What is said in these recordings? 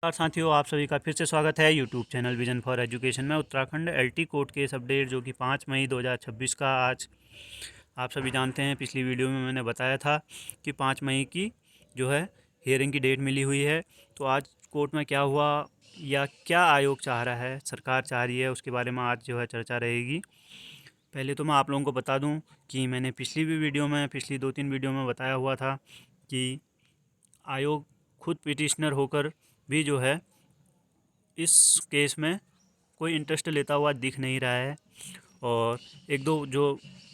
नमस्कार साथियों, आप सभी का फिर से स्वागत है YouTube channel vision for education में। Uttarakhand LT court case update जो कि 5 मई 2026 का आज आप सभी जानते हैं। पिछली वीडियो में मैंने बताया था कि 5 मई की जो है हियरिंग की डेट मिली हुई है। तो आज कोर्ट में क्या हुआ या क्या आयोग चाह रहा है, सरकार चाह रही है, उसके बारे में आज जो है चर्चा रहेगी। पहले तो मैं आप लोगों को बता दूं कि मैंने पिछली 2-3 वीडियो में बताया हुआ था कि आयोग खुद पिटिशनर होकर भी जो है इस केस में कोई इंटरेस्ट लेता हुआ दिख नहीं रहा है। और एक दो जो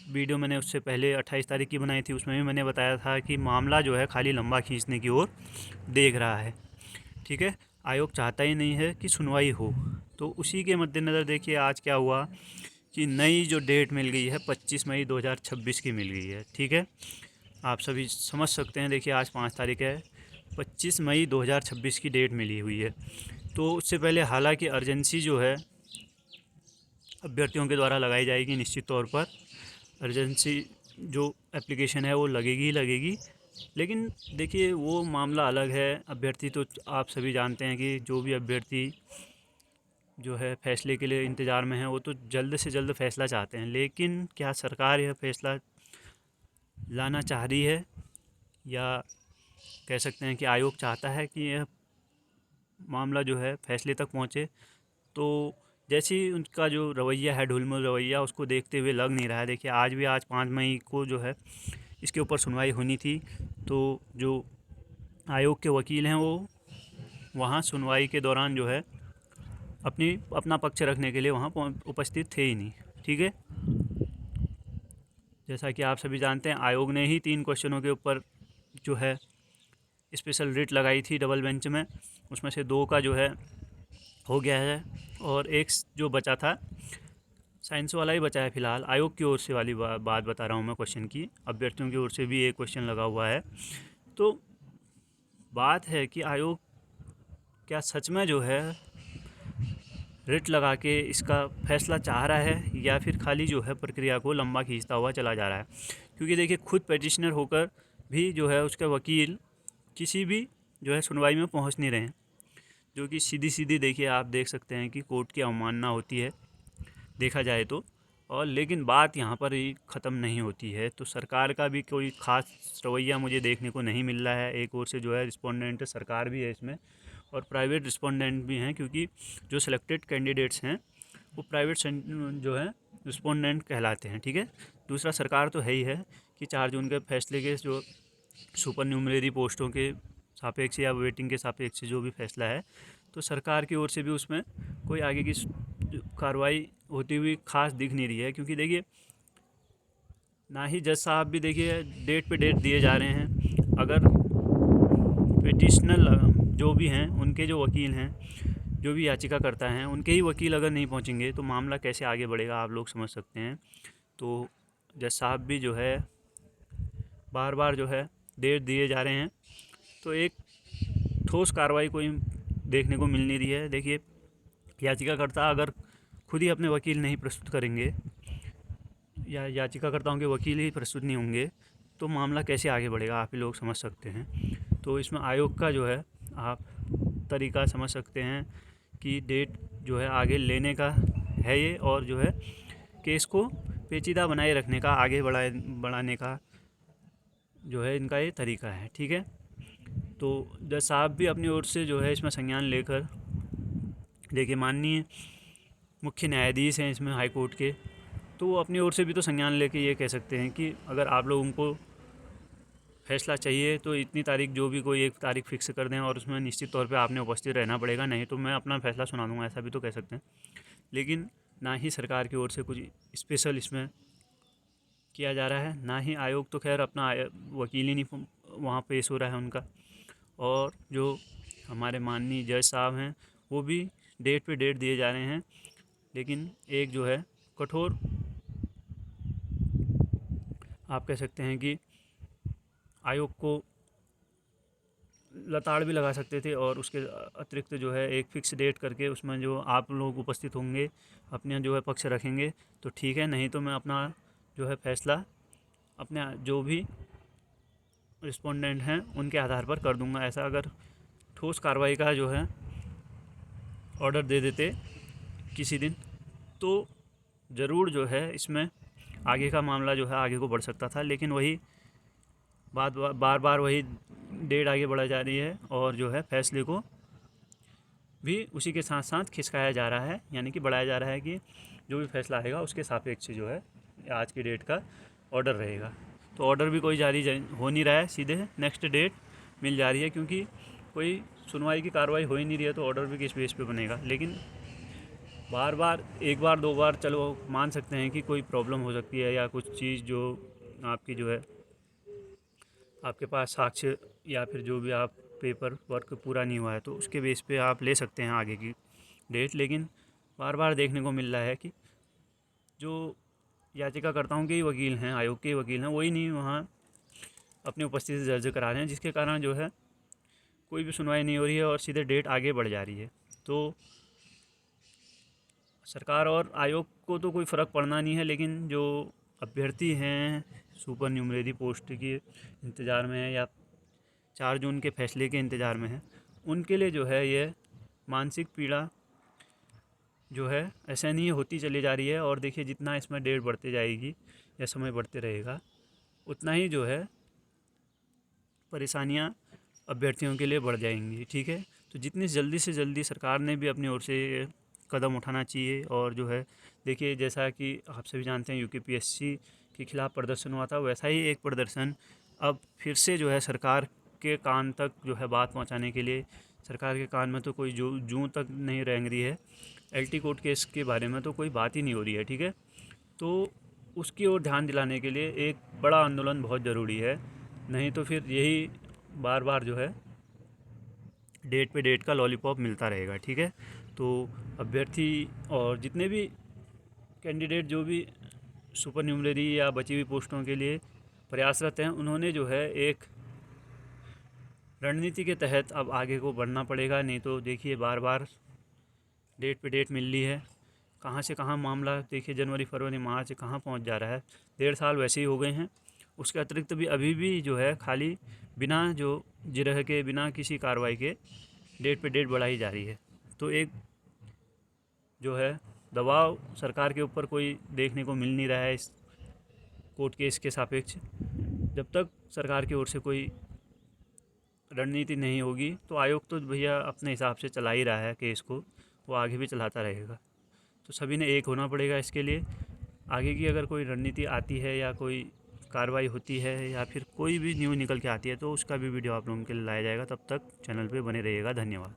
वीडियो मैंने उससे पहले 28 तारीख की बनाई थी उसमें भी मैंने बताया था कि मामला जो है खाली लंबा खींचने की ओर देख रहा है। ठीक है, आयोग चाहता ही नहीं है कि सुनवाई हो। तो उसी के मद्देनज़र देखिए आज क्या हुआ कि नई जो डेट मिल गई है 25 मई 2026 की मिल गई है। ठीक है, आप सभी समझ सकते हैं। देखिए आज 5 तारीख है, 25 मई 2026 की डेट मिली हुई है। तो उससे पहले हालांकि अर्जेंसी जो है अभ्यर्थियों के द्वारा लगाई जाएगी, निश्चित तौर पर अर्जेंसी जो एप्लीकेशन है वो लगेगी ही लगेगी। लेकिन देखिए वो मामला अलग है। अभ्यर्थी तो आप सभी जानते हैं कि जो भी अभ्यर्थी जो है फैसले के लिए इंतज़ार में है वो तो जल्द से जल्द फैसला चाहते हैं। लेकिन क्या सरकार यह फैसला लाना चाह रही है, या कह सकते हैं कि आयोग चाहता है कि यह मामला जो है फैसले तक पहुँचे? तो जैसे ही उनका जो रवैया है, ढुलमुल रवैया, उसको देखते हुए लग नहीं रहा है। देखिए आज 5 मई को जो है इसके ऊपर सुनवाई होनी थी। तो जो आयोग के वकील हैं वो वहाँ सुनवाई के दौरान जो है अपना पक्ष रखने के लिए वहाँ उपस्थित थे ही नहीं। ठीक है, जैसा कि आप सभी जानते हैं आयोग ने ही 3 क्वेश्चनों के ऊपर जो है स्पेशल रिट लगाई थी डबल बेंच में। उसमें से 2 का जो है हो गया है और एक जो बचा था साइंस वाला ही बचा है फ़िलहाल। आयोग की ओर से वाली बात बता रहा हूँ मैं क्वेश्चन की। अभ्यर्थियों की ओर से भी एक क्वेश्चन लगा हुआ है। तो बात है कि आयोग क्या सच में जो है रिट लगा के इसका फैसला चाह रहा है, या फिर खाली जो है प्रक्रिया को लंबा खींचता हुआ चला जा रहा है। क्योंकि देखिए खुद पिटिशनर होकर भी जो है उसके वकील किसी भी जो है सुनवाई में पहुंच नहीं रहे हैं, जो कि सीधी सीधी देखिए आप देख सकते हैं कि कोर्ट की अवमानना होती है देखा जाए तो। और लेकिन बात यहाँ पर ही ख़त्म नहीं होती है। तो सरकार का भी कोई ख़ास रवैया मुझे देखने को नहीं मिल रहा है। एक ओर से जो है रिस्पोंडेंट सरकार भी है इसमें, और प्राइवेट रिस्पोंडेंट भी हैं, क्योंकि जो सिलेक्टेड कैंडिडेट्स हैं वो प्राइवेट जो है रिस्पोंडेंट कहलाते हैं। ठीक है, दूसरा सरकार तो है ही है कि 4 जून के फैसले के जो सुपर न्यूमरेरी पोस्टों के सापेक्ष या वेटिंग के सापेक्ष जो भी फैसला है, तो सरकार की ओर से भी उसमें कोई आगे की कार्रवाई होती हुई खास दिख नहीं रही है। क्योंकि देखिए ना ही जज साहब भी देखिए डेट पे डेट दिए जा रहे हैं। अगर पिटिशनर जो भी हैं उनके जो वकील हैं, जो भी याचिका करता हैं, उनके ही वकील अगर नहीं पहुंचेंगे तो मामला कैसे आगे बढ़ेगा, आप लोग समझ सकते हैं। तो जज साहब भी जो है बार बार जो है डेट दिए जा रहे हैं, तो एक ठोस कार्रवाई कोई देखने को मिल नहीं रही है। देखिए याचिकाकर्ता अगर खुद ही अपने वकील नहीं प्रस्तुत करेंगे, या याचिकाकर्ताओं के वकील ही प्रस्तुत नहीं होंगे, तो मामला कैसे आगे बढ़ेगा, आप ही लोग समझ सकते हैं। तो इसमें आयोग का जो है आप तरीका समझ सकते हैं कि डेट जो है आगे लेने का है ये, और जो है केस को पेचीदा बनाए रखने का, आगे बढ़ाने का जो है इनका ये तरीका है। ठीक है, तो जज साहब भी अपनी ओर से जो है इसमें संज्ञान लेकर, देखिए माननीय मुख्य न्यायाधीश हैं इसमें हाई कोर्ट के, तो वो अपनी ओर से भी तो संज्ञान लेके ये कह सकते हैं कि अगर आप लोगों को फैसला चाहिए तो इतनी तारीख, जो भी कोई एक तारीख फिक्स कर दें और उसमें निश्चित तौर पे आपने उपस्थित रहना पड़ेगा, नहीं तो मैं अपना फैसला सुना दूंगा, ऐसा भी तो कह सकते हैं। लेकिन ना ही सरकार की ओर से कुछ स्पेशल इसमें किया जा रहा है, ना ही आयोग तो खैर अपना वकील ही नहीं वहाँ पेश हो रहा है उनका। और जो हमारे माननीय जज साहब हैं वो भी डेट पे डेट दिए जा रहे हैं, लेकिन एक जो है कठोर, आप कह सकते हैं कि आयोग को लताड़ भी लगा सकते थे, और उसके अतिरिक्त जो है एक फ़िक्स डेट करके उसमें जो आप लोग उपस्थित होंगे अपने जो है पक्ष रखेंगे तो ठीक है, नहीं तो मैं अपना जो है फैसला अपने जो भी रिस्पोंडेंट हैं उनके आधार पर कर दूंगा। ऐसा अगर ठोस कार्रवाई का जो है ऑर्डर दे देते किसी दिन, तो ज़रूर जो है इसमें आगे का मामला जो है आगे को बढ़ सकता था। लेकिन वही बार बार वही डेट आगे बढ़ा जा रही है और जो है फैसले को भी उसी के साथ साथ खिसकाया जा रहा है, यानी कि बढ़ाया जा रहा है कि जो भी फैसला आएगा उसके सापेक्ष जो है आज की डेट का ऑर्डर रहेगा। तो ऑर्डर भी कोई जारी हो नहीं रहा है, सीधे नेक्स्ट डेट मिल जा रही है, क्योंकि कोई सुनवाई की कार्रवाई हो ही नहीं रही है, तो ऑर्डर भी किस बेस पे बनेगा। लेकिन बार बार एक बार दो बार चलो मान सकते हैं कि कोई प्रॉब्लम हो सकती है या कुछ चीज़ जो आपकी जो है आपके पास साक्ष्य या फिर जो भी आप पेपर वर्क पूरा नहीं हुआ है तो उसके बेस पे आप ले सकते हैं आगे की डेट। लेकिन बार बार देखने को मिल रहा है कि जो याचिकाकर्ताओं के ही वकील हैं, आयोग के ही वकील हैं, वही नहीं वहाँ अपनी उपस्थिति दर्ज करा रहे हैं, जिसके कारण जो है कोई भी सुनवाई नहीं हो रही है और सीधे डेट आगे बढ़ जा रही है। तो सरकार और आयोग को तो कोई फ़र्क पड़ना नहीं है, लेकिन जो अभ्यर्थी हैं सुपर न्यूमरेरी पोस्ट के इंतज़ार में है या 4 जून के फैसले के इंतज़ार में है, उनके लिए जो है ये मानसिक पीड़ा जो है असहनीय होती चली जा रही है। और देखिए जितना इसमें डेट बढ़ती जाएगी या समय बढ़ते रहेगा उतना ही जो है परेशानियां अभ्यर्थियों के लिए बढ़ जाएंगी। ठीक है, तो जितनी जल्दी से जल्दी सरकार ने भी अपनी ओर से कदम उठाना चाहिए। और जो है देखिए जैसा कि आप सभी जानते हैं यूकेपीएससी के खिलाफ़ प्रदर्शन हुआ था, वैसा ही एक प्रदर्शन अब फिर से जो है सरकार के कान तक जो है बात पहुंचाने के लिए, सरकार के कान में तो कोई जो जूं तक नहीं रेंग रही है, एलटी कोर्ट केस के बारे में तो कोई बात ही नहीं हो रही है। ठीक है, तो उसकी ओर ध्यान दिलाने के लिए एक बड़ा आंदोलन बहुत ज़रूरी है, नहीं तो फिर यही बार बार जो है डेट पे डेट का लॉलीपॉप मिलता रहेगा। ठीक है, तो अभ्यर्थी और जितने भी कैंडिडेट जो भी सुपर न्यूमरेरी या बची हुई पोस्टों के लिए प्रयासरत हैं, उन्होंने जो है एक रणनीति के तहत अब आगे को बढ़ना पड़ेगा। नहीं तो देखिए बार बार डेट पे डेट मिल रही है, कहाँ से कहाँ मामला देखिए जनवरी फरवरी मार्च कहाँ पहुँच जा रहा है। 1.5 साल वैसे ही हो गए हैं। उसके अतिरिक्त भी अभी भी जो है खाली बिना जो जिरह के, बिना किसी कार्रवाई के डेट पे डेट बढ़ाई जा रही है। तो एक जो है दबाव सरकार के ऊपर कोई देखने को मिल नहीं रहा है इस कोर्ट केस के सापेक्ष। जब तक सरकार की ओर से कोई रणनीति नहीं होगी तो आयोग तो भैया अपने हिसाब से चला ही रहा है केस को, वो आगे भी चलाता रहेगा। तो सभी ने एक होना पड़ेगा इसके लिए। आगे की अगर कोई रणनीति आती है या कोई कार्रवाई होती है या फिर कोई भी न्यूज़ निकल के आती है तो उसका भी वीडियो आप लोगों के लिए लाया जाएगा। तब तक चैनल पे बने रहिएगा। धन्यवाद।